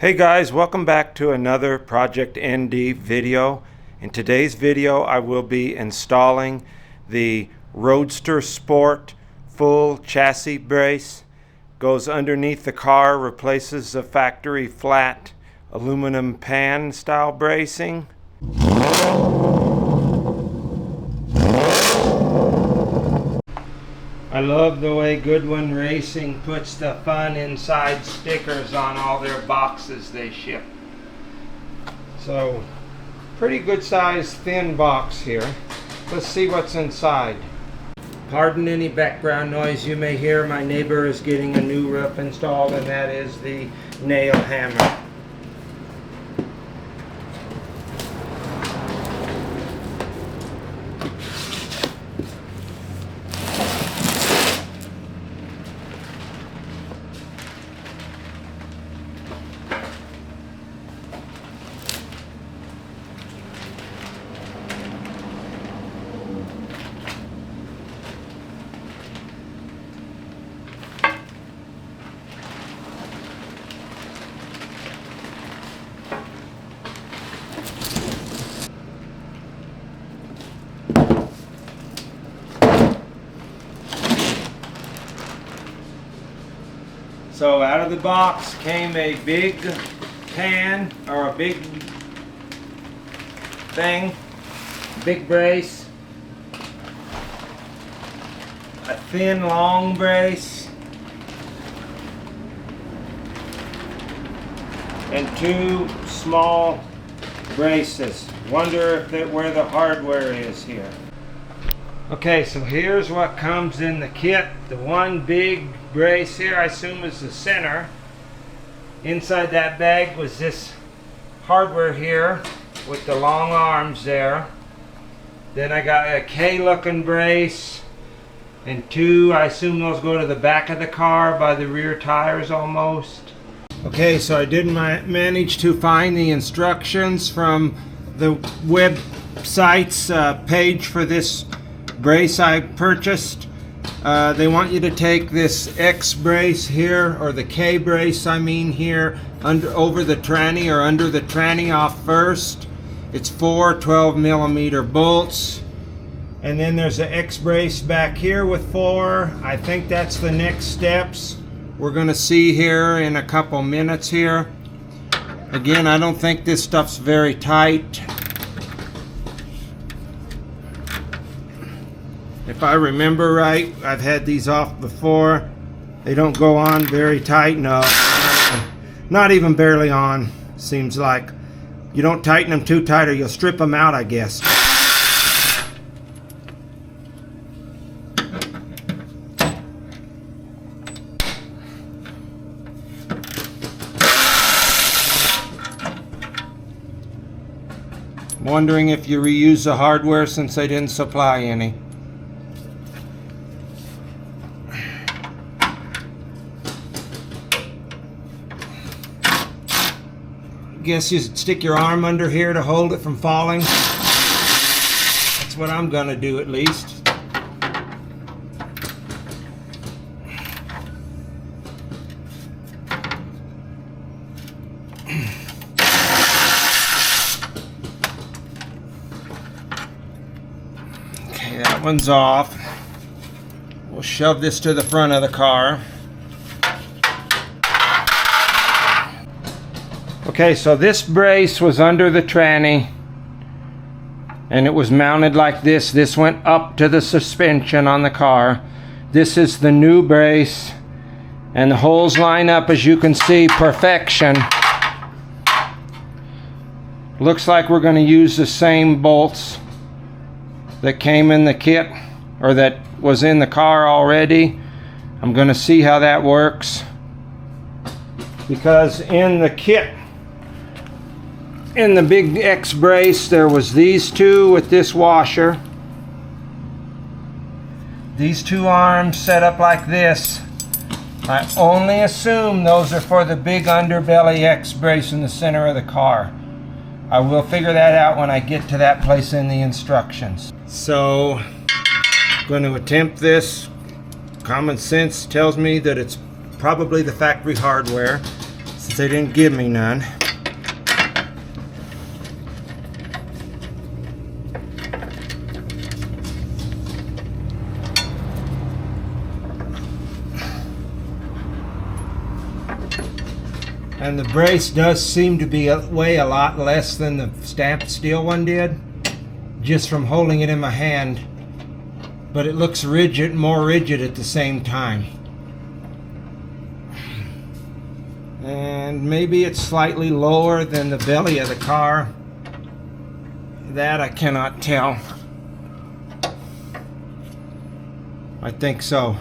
Hey guys, welcome back to another Project ND video. In today's video I will be installing the RoadsterSport full chassis brace. Goes underneath the car, replaces the factory flat aluminum pan style bracing. I love the way Goodwin Racing puts the fun inside stickers on all their boxes they ship. So, pretty good size thin box here. Let's see what's inside. Pardon any background noise you may hear. My neighbor is getting a new roof installed, and that is the nail hammer. So out of the box came a big pan, or a big thing, big brace, a thin long brace, and two small braces. Wonder if where the hardware is here. Okay, so here's what comes in the kit. The one big brace here, I assume, is the center. Inside that bag was this hardware here with the long arms there. Then I got a K-looking brace and two, I assume those go to the back of the car by the rear tires almost. Okay, so I did manage to find the instructions from the website's page for this brace I purchased. They want you to take this X brace here, or the K brace I mean here, over the tranny or under the tranny off first. It's 4 12mm bolts, and then there's the X brace back here with 4. I think that's the next steps we're gonna see here in a couple minutes here. Again, I don't think this stuff's very tight. If I remember right, I've had these off before. They don't go on very tight, no. Not even barely on, seems like. You don't tighten them too tight or you'll strip them out, I guess. I'm wondering if you reuse the hardware since they didn't supply any. Guess you stick your arm under here to hold it from falling. That's what I'm gonna do, at least. Okay, that one's off. We'll shove this to the front of the car. Okay, so this brace was under the tranny and it was mounted like this. This went up to the suspension on the car. This is the new brace, and the holes line up, as you can see, perfection. Looks like we're going to use the same bolts that came in the kit, or that was in the car already. I'm going to see how that works, because in the kit, in the big X brace, there was these two with this washer. These two arms set up like this. I only assume those are for the big underbelly X brace in the center of the car. I will figure that out when I get to that place in the instructions. So, I'm going to attempt this. Common sense tells me that it's probably the factory hardware. since they didn't give me none. And the brace does seem to weigh a lot less than the stamped steel one did, just from holding it in my hand. But it looks rigid, more rigid at the same time. And maybe it's slightly lower than the belly of the car. That I cannot tell. I think so.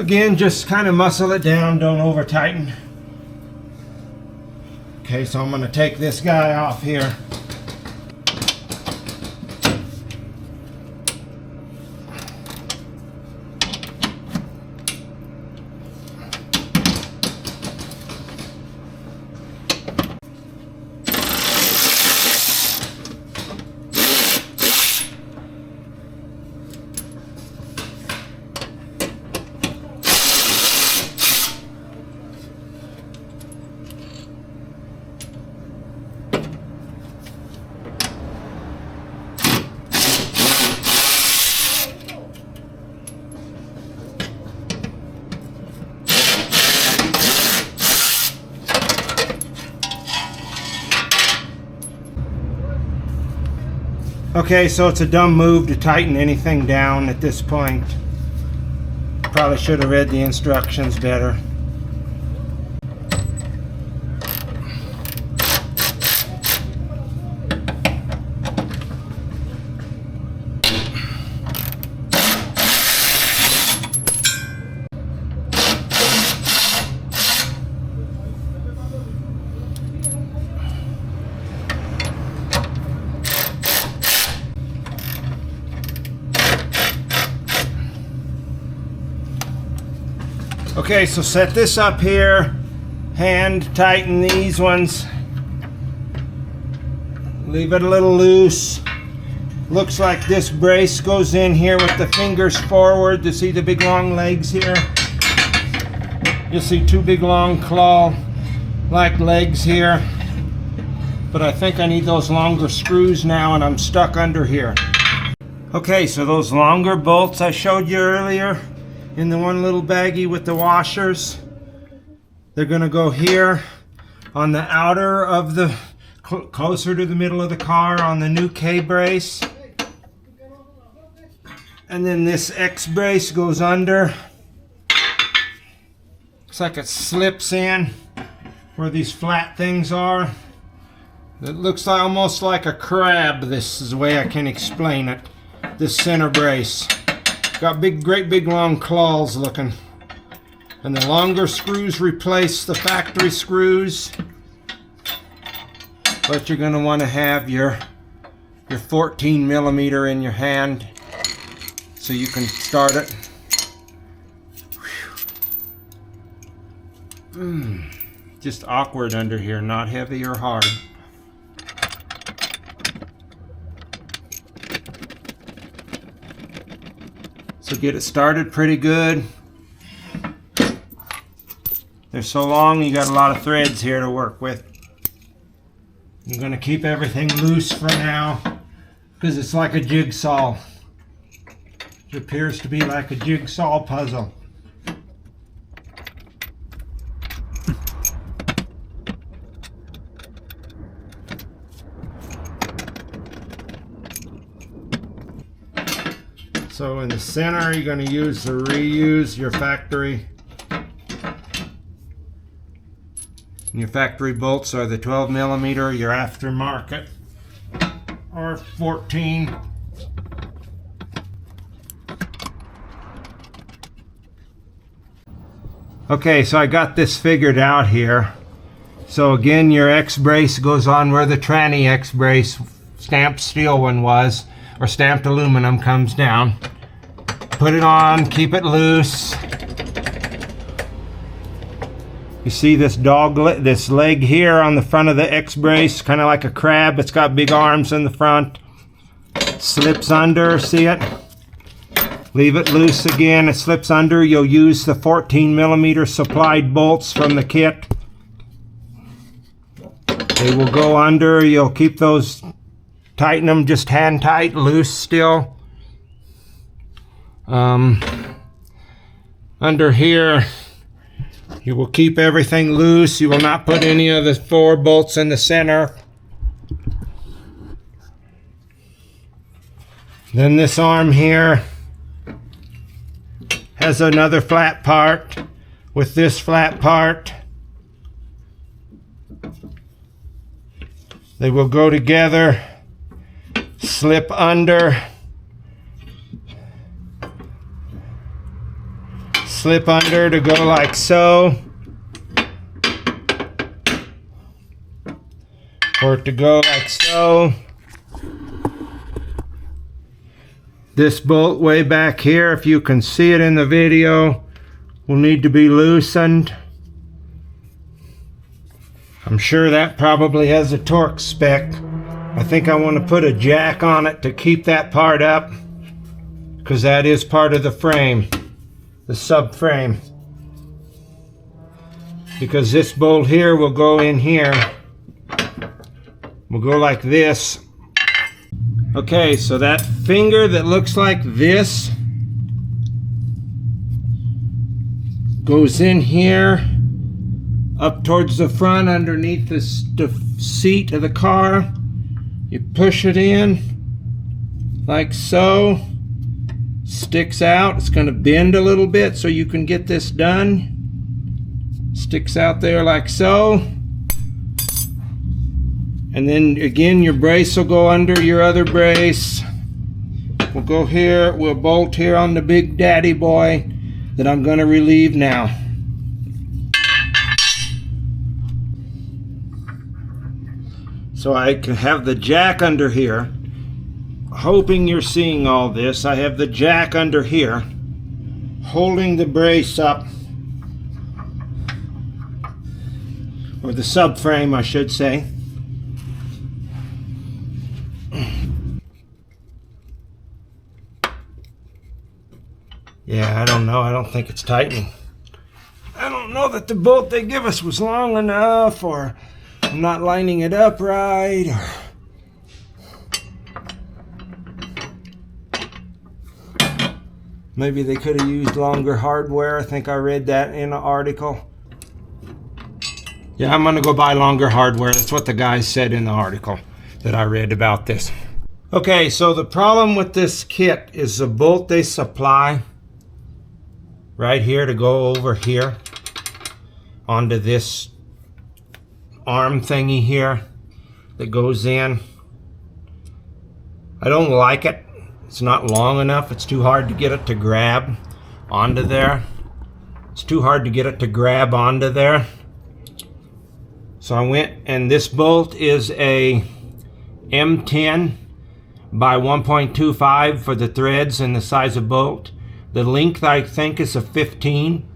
Again, just kind of muscle it down, don't over tighten. Okay, so I'm going to take this guy off here. Okay, so it's a dumb move to tighten anything down at this point. Probably should have read the instructions better. Okay, so set this up here, hand tighten these ones, leave it a little loose. Looks like this brace goes in here with the fingers forward. To see the big long legs here, you'll see two big long claw-like legs here, but I think I need those longer screws now, and I'm stuck under here. Okay, so those longer bolts I showed you earlier in the one little baggie with the washers, they're going to go here on the outer of the, closer to the middle of the car on the new K brace. And then this X brace goes under. Looks like it slips in where these flat things are. It looks like, almost like a crab. This is the way I can explain it. This center brace. Got big, great big long claws looking. And the longer screws replace the factory screws. But you're going to want to have your 14 millimeter in your hand so you can start it. Just awkward under here, not heavy or hard. So get it started pretty good. They're so long, you got a lot of threads here to work with. I'm going to keep everything loose for now because it's like a jigsaw. It appears to be like a jigsaw puzzle. So in the center, you're going to reuse your factory. Your factory bolts are the 12 millimeter, your aftermarket are 14. Okay, so I got this figured out here. So again, your X-brace goes on where the tranny X-brace stamped steel one was, or stamped aluminum comes down. Put it on, keep it loose. You see this this leg here on the front of the X-brace, kind of like a crab. It's got big arms in the front. It slips under, see it? Leave it loose again, it slips under. You'll use the 14 millimeter supplied bolts from the kit. They will go under. You'll keep those, tighten them just hand tight, loose still. Under here, you will keep everything loose. You will not put any of the 4 bolts in the center. Then this arm here has another flat part with this flat part. They will go together, slip under, slip under to go like so, for it to go like so. This bolt way back here, if you can see it in the video, will need to be loosened. I'm sure that probably has a torque spec. I think I want to put a jack on it to keep that part up, because that is part of the frame, the subframe. Because this bolt here will go in here. Will go like this. Okay, so that finger that looks like this goes in here, up towards the front underneath the seat of the car. You push it in like so, sticks out. It's going to bend a little bit so you can get this done. Sticks out there like so. And then again, your brace will go under your other brace. We'll go here, we'll bolt here on the big daddy boy that I'm going to relieve now. So I can have the jack under here. Hoping you're seeing all this. I have the jack under here, holding the brace up, or the subframe I should say. Yeah, I don't know. I don't think it's tightening. I don't know that the bolt they give us was long enough, or I'm not lining it up right, or maybe they could have used longer hardware. I think I read that in an article. Yeah, I'm going to go buy longer hardware. That's what the guy said in the article that I read about this. Okay, so the problem with this kit is the bolt they supply right here to go over here onto this arm thingy here that goes in. I don't like it. It's not long enough. It's too hard to get it to grab onto there. It's too hard to get it to grab onto there. So I went, and this bolt is a M10 by 1.25 for the threads and the size of bolt. The length I think is a 15.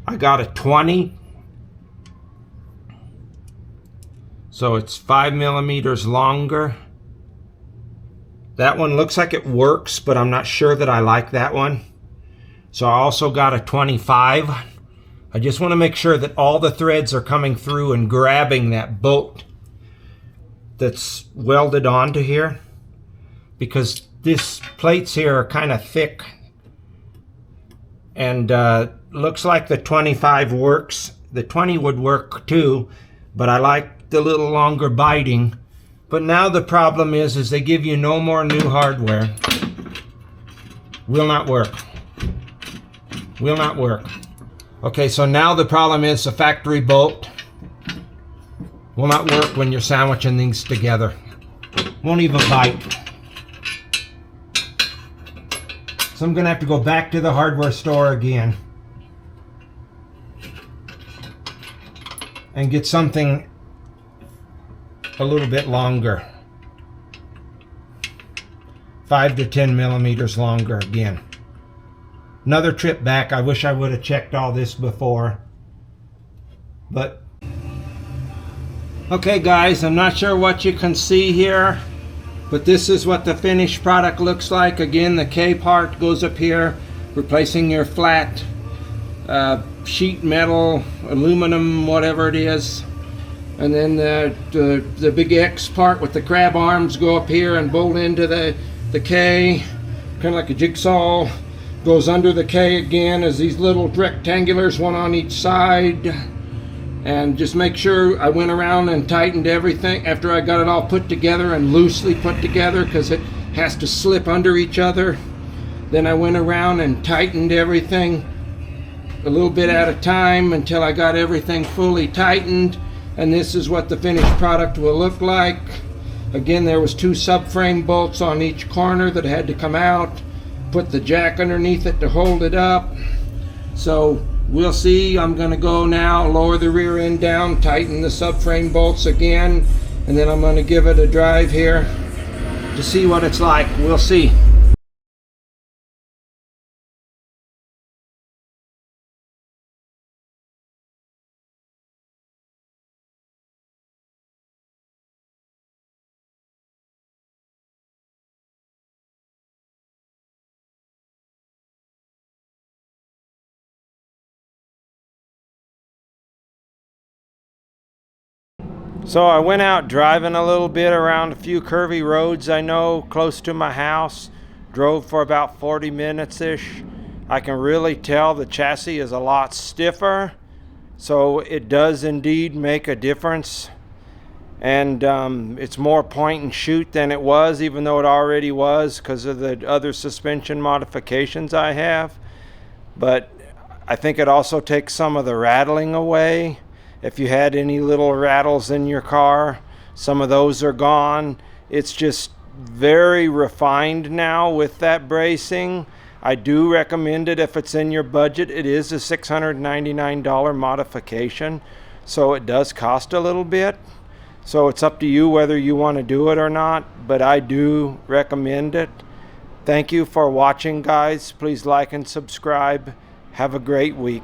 I got a 20. So it's 5 millimeters longer. That one looks like it works, but I'm not sure that I like that one. So I also got a 25. I just want to make sure that all the threads are coming through and grabbing that bolt that's welded onto here, because these plates here are kind of thick, and looks like the 25 works. The 20 would work too, but I like the little longer biting. But now the problem is they give you no more new hardware. Will not work. Will not work. Okay, so now the problem is the factory bolt will not work when you're sandwiching these together. Won't even bite. So I'm gonna have to go back to the hardware store again and get something a little bit longer. 5 to 10 millimeters longer again. Another trip back. I wish I would have checked all this before. But okay guys, I'm not sure what you can see here, but this is what the finished product looks like. Again, the K part goes up here, replacing your flat sheet metal, aluminum, whatever it is. And then the big X part with the crab arms go up here and bolt into the K, kind of like a jigsaw. Goes under the K again as these little rectangulars, one on each side. And just make sure I went around and tightened everything after I got it all put together and loosely put together, because it has to slip under each other. Then I went around and tightened everything a little bit at a time until I got everything fully tightened. And this is what the finished product will look like. Again, there was 2 subframe bolts on each corner that had to come out. Put the jack underneath it to hold it up. So we'll see. I'm going to go now, lower the rear end down, tighten the subframe bolts again, and then I'm going to give it a drive here to see what it's like. We'll see. So I went out driving a little bit around a few curvy roads I know close to my house. Drove for about 40 minutes-ish. I can really tell the chassis is a lot stiffer. So it does indeed make a difference. And it's more point and shoot than it was, even though it already was because of the other suspension modifications I have. But I think it also takes some of the rattling away. If you had any little rattles in your car, some of those are gone. It's just very refined now with that bracing. I do recommend it if it's in your budget. It is a $699 modification, so it does cost a little bit. So it's up to you whether you want to do it or not, but I do recommend it. Thank you for watching, guys. Please like and subscribe. Have a great week.